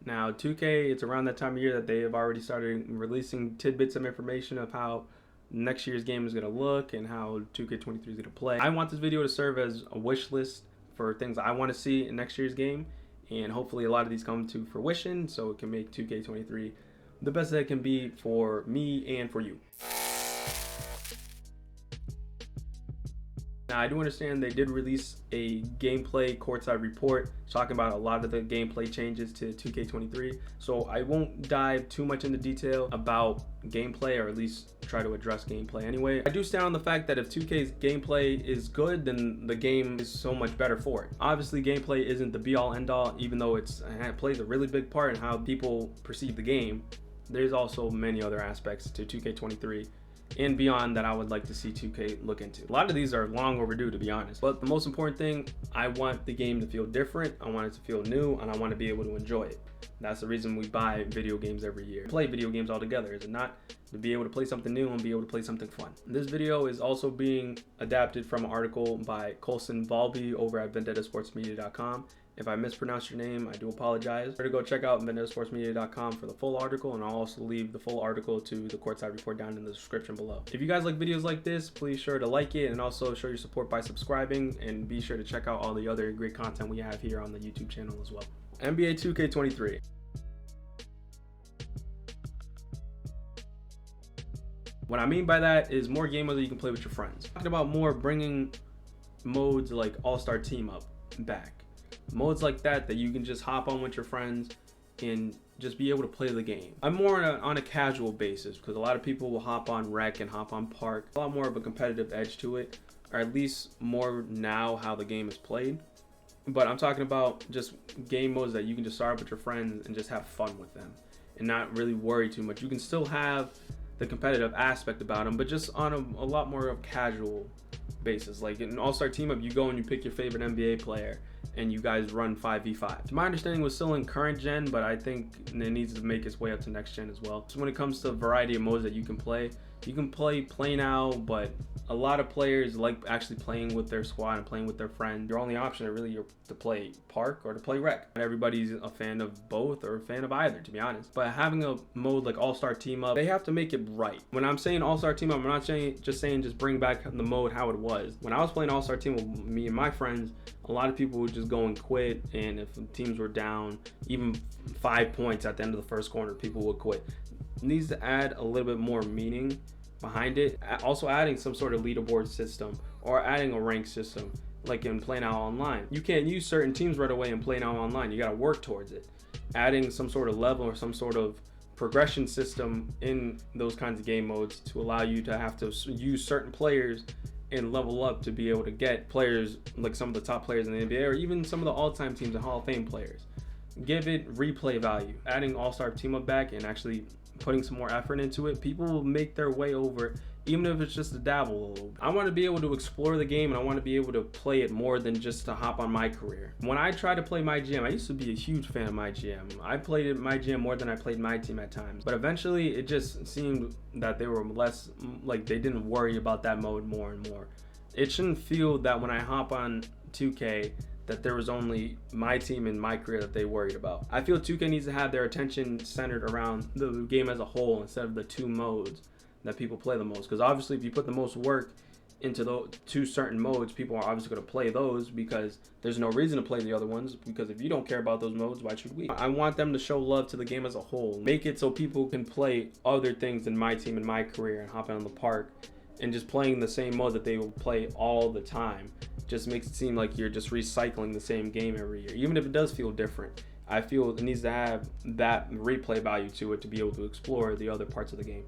Now 2K, it's around that time of year that they have already started releasing tidbits of information of how next year's game is going to look and how 2K23 is going to play. I want this video to serve as a wish list for things I want to see in next year's game, and hopefully a lot of these come to fruition so it can make 2K23 the best that it can be for me and for you. Now, I do understand they did release a gameplay courtside report talking about a lot of the gameplay changes to 2K23, so I won't dive too much into detail about gameplay, or at least try to address gameplay anyway. I do stand on the fact that if 2K's gameplay is good, then the game is so much better for it. Obviously, gameplay isn't the be-all end-all, even though it plays a really big part in how people perceive the game. There's also many other aspects to 2K23 and beyond that I would like to see 2K look into. A lot of these are long overdue, to be honest, but the most important thing, I want the game to feel different, I want it to feel new, and I want to be able to enjoy it. That's the reason we buy video games every year. Play video games all together, is it not? To be able to play something new and be able to play something fun. This video is also being adapted from an article by Colson Valby over at vendettasportsmedia.com. If I mispronounced your name, I do apologize. Better go check out vendettasportsmedia.com for the full article, and I'll also leave the full article to the courtside report down in the description below. If you guys like videos like this, please sure to like it and also show your support by subscribing, and be sure to check out all the other great content we have here on the YouTube channel as well. NBA 2K23. What I mean by that is more game modes that you can play with your friends. Talking about more bringing modes like All-Star Team Up back. Modes like that you can just hop on with your friends and just be able to play the game. I'm more on a casual basis, because a lot of people will hop on Rec and hop on Park. A lot more of a competitive edge to it, or at least more now how the game is played. But I'm talking about just game modes that you can just start up with your friends and just have fun with them and not really worry too much. You can still have the competitive aspect about them, but just on a lot more of casual basis. Like in All-Star Team Up, you go and you pick your favorite NBA player and you guys run 5v5. My understanding was still in current gen, but I think it needs to make its way up to next gen as well. So when it comes to a variety of modes that you can play play now, but a lot of players like actually playing with their squad and playing with their friends. Your only option are really to play Park or to play Rec. Not everybody's a fan of both or a fan of either, to be honest. But having a mode like All-Star Team Up, they have to make it right. When I'm saying All-Star Team Up, I'm not saying just bring back the mode how it was. When I was playing All-Star Team Up with me and my friends, a lot of people would just go and quit, and if teams were down even 5 points at the end of the first quarter, people would quit. It needs to add a little bit more meaning behind it. Also adding some sort of leaderboard system or adding a rank system like in Play Now Online. You can't use certain teams right away in Play Now Online. You got to work towards it. Adding some sort of level or some sort of progression system in those kinds of game modes to allow you to have to use certain players and level up to be able to get players like some of the top players in the NBA or even some of the all-time teams and Hall of Fame players. Give it replay value. Adding All-Star Team Up back and actually putting some more effort into it, people will make their way over, even if it's just a dabble a little bit. I want to be able to explore the game, and I want to be able to play it more than just to hop on my career. When I try to play my GM, I used to be a huge fan of my GM. I played my GM more than I played my team at times, but eventually it just seemed that they were less, like they didn't worry about that mode more and more. It shouldn't feel that when I hop on 2K that there was only my team and my career that they worried about. I feel 2K needs to have their attention centered around the game as a whole instead of the two modes that people play the most. Because obviously if you put the most work into those two certain modes, people are obviously going to play those because there's no reason to play the other ones, because if you don't care about those modes, why should we? I want them to show love to the game as a whole. Make it so people can play other things than my team and my career and hop on the Park and just playing the same mode that they will play all the time. Just makes it seem like you're just recycling the same game every year, even if it does feel different. I feel it needs to have that replay value to it to be able to explore the other parts of the game.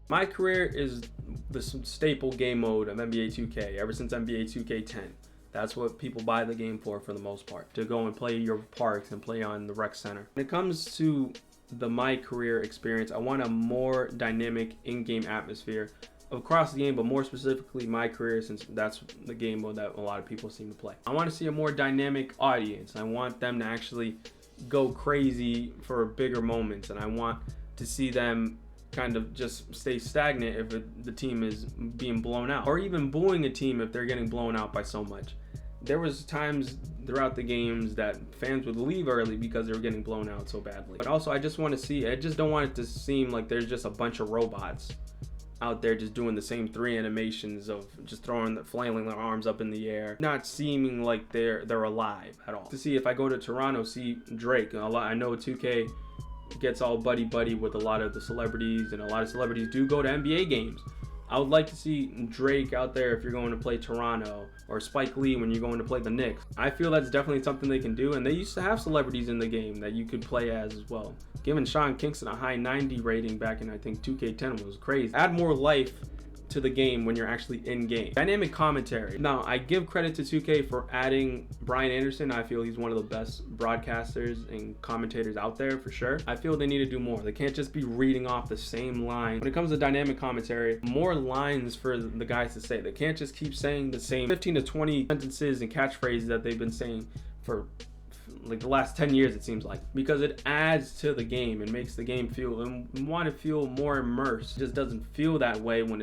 My career is the staple game mode of NBA 2K ever since NBA 2K10. That's what people buy the game for the most part, to go and play your parks and play on the rec center. When it comes to my career experience, I want a more dynamic in-game atmosphere across the game, but more specifically my career, since that's the game mode that a lot of people seem to play. I want to see a more dynamic audience. I want them to actually go crazy for bigger moments, and I want to see them kind of just stay stagnant if the team is being blown out, or even booing a team if they're getting blown out by so much. there was times throughout the games that fans would leave early because they were getting blown out so badly. But also, I just don't want it to seem like there's just a bunch of robots out there just doing the same 3 animations of just flailing their arms up in the air, not seeming like they're alive at all. To see, if I go to Toronto, see Drake. I know 2K gets all buddy with a lot of the celebrities, and a lot of celebrities do go to NBA games. I would like to see Drake out there if you're going to play Toronto, or Spike Lee when you're going to play the Knicks. I feel that's definitely something they can do, and they used to have celebrities in the game that you could play as well. Giving Sean Kingston a high 90 rating back in, I think, 2K10 was crazy. Add more life to the game when you're actually in game. Dynamic commentary. Now, I give credit to 2K for adding Brian Anderson. I feel he's one of the best broadcasters and commentators out there for sure. I feel they need to do more. They can't just be reading off the same line. When it comes to dynamic commentary, more lines for the guys to say. They can't just keep saying the same 15 to 20 sentences and catchphrases that they've been saying for like the last 10 years, it seems like, because it adds to the game and makes the game feel, and want to feel more immersed. It just doesn't feel that way when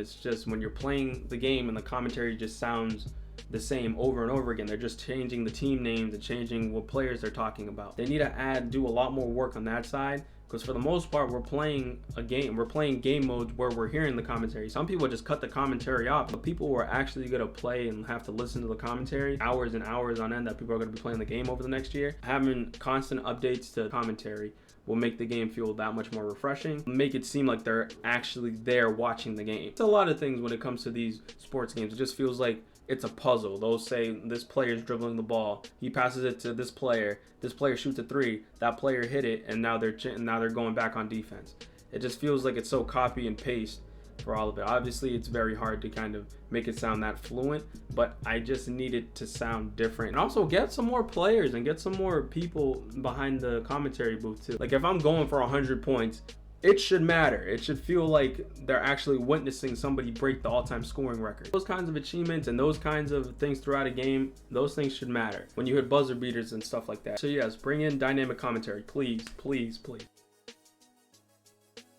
you're playing the game and the commentary just sounds the same over and over again. They're just changing the team names and changing what players they're talking about. They need to do a lot more work on that side, because for the most part, we're playing game modes where we're hearing the commentary. Some people just cut the commentary off, but people who are actually going to play and have to listen to the commentary hours and hours on end, that people are going to be playing the game over the next year, having constant updates to commentary will make the game feel that much more refreshing, make it seem like they're actually there watching the game. It's a lot of things when it comes to these sports games. It just feels like it's a puzzle. They'll say this player's dribbling the ball, he passes it to this player shoots a 3, that player hit it, and now they're going back on defense. It just feels like it's so copy and paste for all of it. Obviously, it's very hard to kind of make it sound that fluent, but I just need it to sound different. And also get some more players and get some more people behind the commentary booth too. Like if I'm going for 100 points, it should matter. It should feel like they're actually witnessing somebody break the all-time scoring record. Those kinds of achievements and those kinds of things throughout a game, those things should matter when you hit buzzer beaters and stuff like that. So yes, bring in dynamic commentary, please, please, please.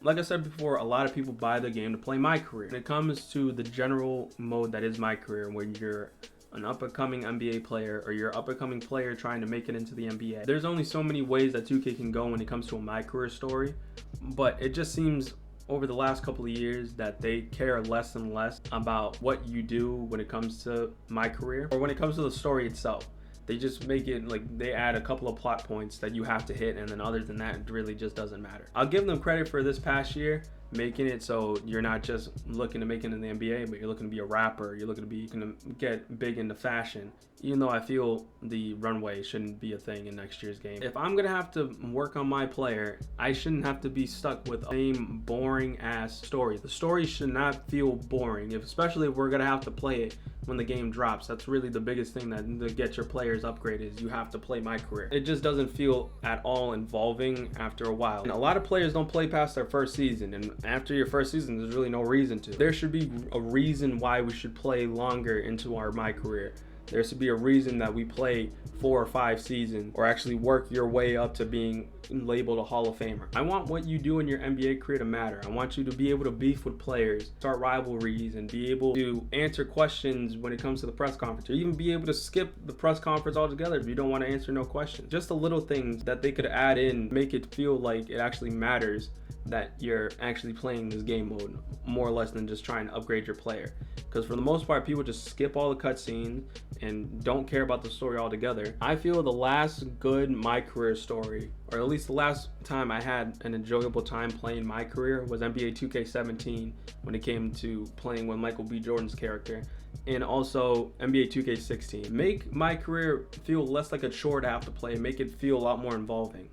Like I said before, a lot of people buy the game to play My Career. When it comes to the general mode that is My Career, when you're an up-and-coming NBA player or you're an up-and-coming player trying to make it into the NBA, there's only so many ways that 2K can go when it comes to a My Career story, but it just seems over the last couple of years that they care less and less about what you do when it comes to My Career or when it comes to the story itself. They just make it like they add a couple of plot points that you have to hit, and then other than that, it really just doesn't matter. I'll give them credit for this past year, making it so you're not just looking to make it in the NBA, but you're looking to be a rapper, you're looking to get big into fashion, even though I feel the runway shouldn't be a thing in next year's game. If I'm gonna have to work on my player, I shouldn't have to be stuck with the same boring ass story. The story should not feel boring, especially if we're gonna have to play it when the game drops. That's really the biggest thing that to get your players upgraded is you have to play My Career. It just doesn't feel at all involving after a while. And a lot of players don't play past their first season, and after your first season, there's really no reason to. There should be a reason why we should play longer into our My Career. There should be a reason that we play 4 or 5 seasons or actually work your way up to being labeled a Hall of Famer. I want what you do in your NBA career to matter. I want you to be able to beef with players, start rivalries, and be able to answer questions when it comes to the press conference, or even be able to skip the press conference altogether if you don't want to answer no questions. Just the little things that they could add in, make it feel like it actually matters that you're actually playing this game mode more or less than just trying to upgrade your player. Because for the most part, people just skip all the cutscenes and don't care about the story altogether. I feel the last good My Career story, or at least the last time I had an enjoyable time playing My Career, was NBA2K23 when it came to playing with Michael B. Jordan's character, and also NBA2K16. Make My Career feel less like a chore to have to play, make it feel a lot more involving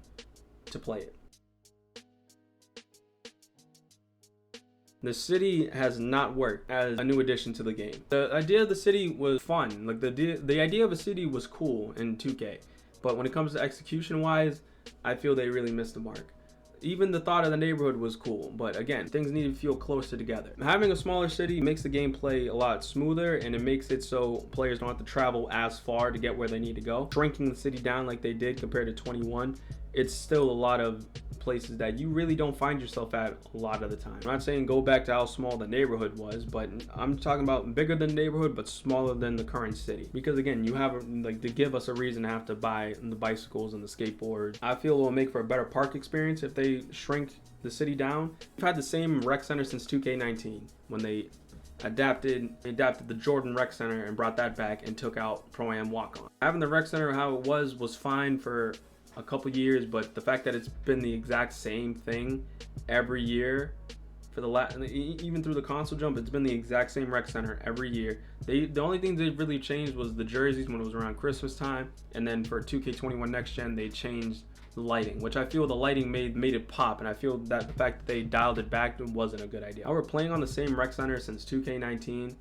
to play it. The city has not worked as a new addition to the game. The idea of the city was fun. Like the idea of a city was cool in 2K. But when it comes to execution wise, I feel they really missed the mark. Even the thought of the neighborhood was cool, but again, things need to feel closer together. Having a smaller city makes the gameplay a lot smoother, and it makes it so players don't have to travel as far to get where they need to go. Shrinking the city down like they did compared to 21, it's still a lot of places that you really don't find yourself at a lot of the time. I'm not saying go back to how small the neighborhood was, but I'm talking about bigger than the neighborhood but smaller than the current city, because again, you have like to give us a reason to have to buy the bicycles and the skateboards. I feel it will make for a better park experience if they shrink the city down. We've had the same rec center since 2K19 when they adapted the Jordan Rec Center and brought that back and took out Pro-Am walk-on. Having the rec center how it was fine for a couple years, but the fact that it's been the exact same thing every year for even through the console jump, it's been the exact same rec center every year. The only thing they really changed was the jerseys when it was around Christmas time, and then for 2K21 Next Gen they changed the lighting, which I feel the lighting made it pop, and I feel that the fact that they dialed it back wasn't a good idea. Now we're playing on the same rec center since 2K19.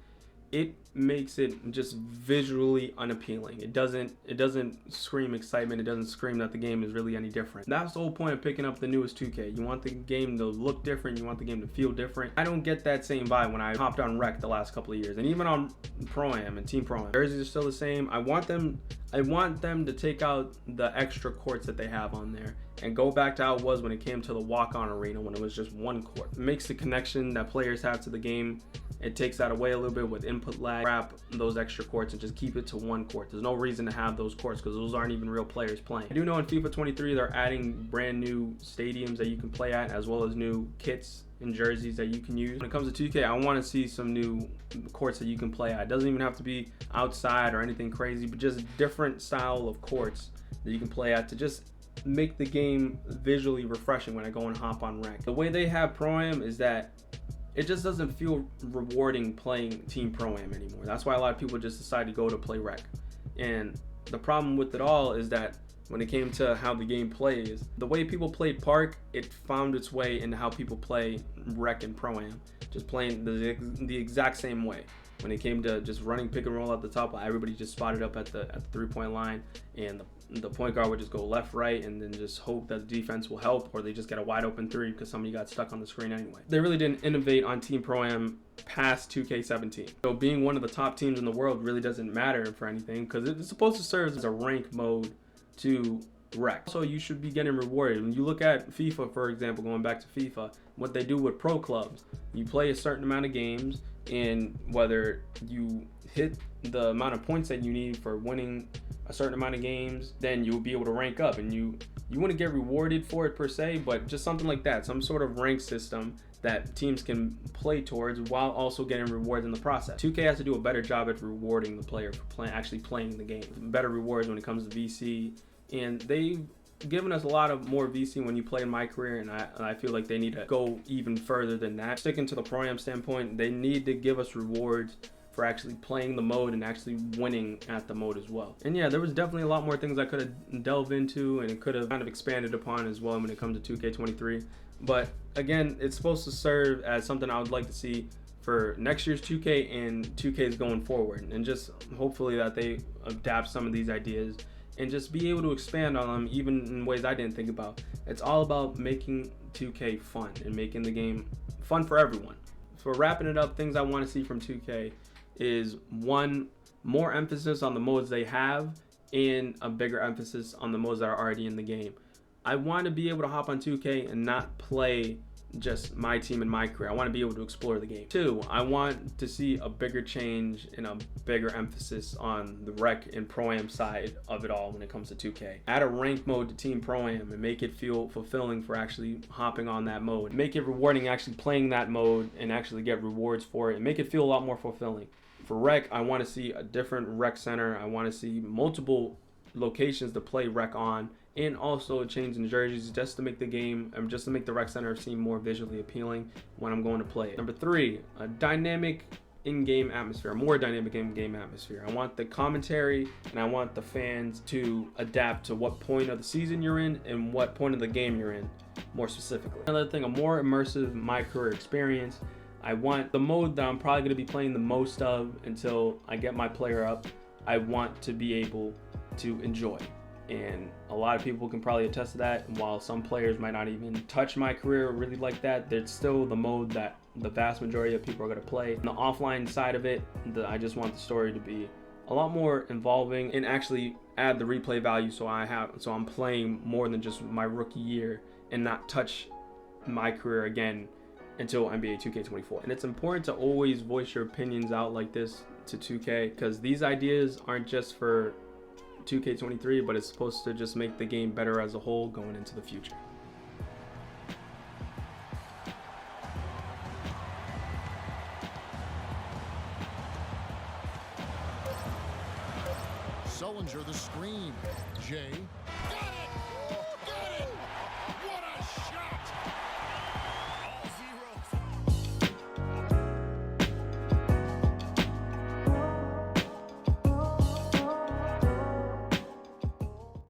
It makes it just visually unappealing. It doesn't scream excitement. It doesn't scream that the game is really any different. That's the whole point of picking up the newest 2K. You want the game to look different. You want the game to feel different. I don't get that same vibe when I hopped on Rec the last couple of years, and even on Pro-Am and Team Pro-Am. Jerseys are still the same. I want them to take out the extra courts that they have on there and go back to how it was when it came to the walk-on arena when it was just one court. It makes the connection that players have to the game. It takes that away a little bit with input lag. Wrap those extra courts and just keep it to one court. There's no reason to have those courts because those aren't even real players playing. I do know in FIFA 23 they're adding brand new stadiums that you can play at, as well as new kits and jerseys that you can use. When it comes to 2K, I want to see some new courts that you can play at. It doesn't even have to be outside or anything crazy, but just different style of courts that you can play at to just make the game visually refreshing when I go and hop on Rec. The way they have Pro-Am is that it just doesn't feel rewarding playing Team Pro-Am anymore. That's why a lot of people just decide to go to play Rec. And the problem with it all is that when it came to how the game plays, the way people played Park, it found its way into how people play Rec and Pro-Am, just playing the exact same way. When it came to just running pick and roll at the top, everybody just spotted up at the 3-point line, and the point guard would just go left, right, and then just hope that the defense will help, or they just get a wide open three because somebody got stuck on the screen anyway. They really didn't innovate on Team Pro-Am past 2K17. So being one of the top teams in the world really doesn't matter for anything because it's supposed to serve as a rank mode to Rec. So you should be getting rewarded. When you look at FIFA, for example, going back to FIFA, what they do with pro clubs, you play a certain amount of games, and whether you hit the amount of points that you need for winning a certain amount of games, then you'll be able to rank up, and you wouldn't get rewarded for it per se, but just something like that, some sort of rank system that teams can play towards while also getting rewards in the process. 2K has to do a better job at rewarding the player for actually playing the game. Better rewards when it comes to VC, and they've given us a lot of more VC when you play in my career, and I feel like they need to go even further than that. Sticking to the Pro-Am standpoint, they need to give us rewards for actually playing the mode and actually winning at the mode as well. And yeah, there was definitely a lot more things I could have delved into and it could have kind of expanded upon as well when it comes to 2K23. But again, it's supposed to serve as something I would like to see for next year's 2K and 2K's going forward, and just hopefully that they adapt some of these ideas and just be able to expand on them even in ways I didn't think about. It's all about making 2K fun and making the game fun for everyone. For wrapping it up, things I want to see from 2K is one, more emphasis on the modes they have and a bigger emphasis on the modes that are already in the game. I want to be able to hop on 2K and not play just my team and my career. I want to be able to explore the game. Two, I want to see a bigger change and a bigger emphasis on the Rec and Pro-Am side of it all when it comes to 2K. Add a rank mode to Team Pro-Am and make it feel fulfilling for actually hopping on that mode. Make it rewarding actually playing that mode and actually get rewards for it, and make it feel a lot more fulfilling. For Rec, I want to see a different Rec center. I want to see multiple locations to play Rec on, and also a change in jerseys just to make the game, just to make the Rec center seem more visually appealing when I'm going to play it. Number three, a dynamic in-game atmosphere, a more dynamic in-game atmosphere. I want the commentary and I want the fans to adapt to what point of the season you're in and what point of the game you're in, more specifically. Another thing, a more immersive my career experience. I want the mode that I'm probably going to be playing the most of until I get my player up, I want to be able to enjoy. And a lot of people can probably attest to that. And while some players might not even touch my career really like that, there's still the mode that the vast majority of people are going to play. And the offline side of it, I just want the story to be a lot more involving and actually add the replay value so I'm playing more than just my rookie year and not touch my career again until NBA 2K24. And it's important to always voice your opinions out like this to 2K, because these ideas aren't just for 2K23, but it's supposed to just make the game better as a whole going into the future. Sullinger the screen. Jay.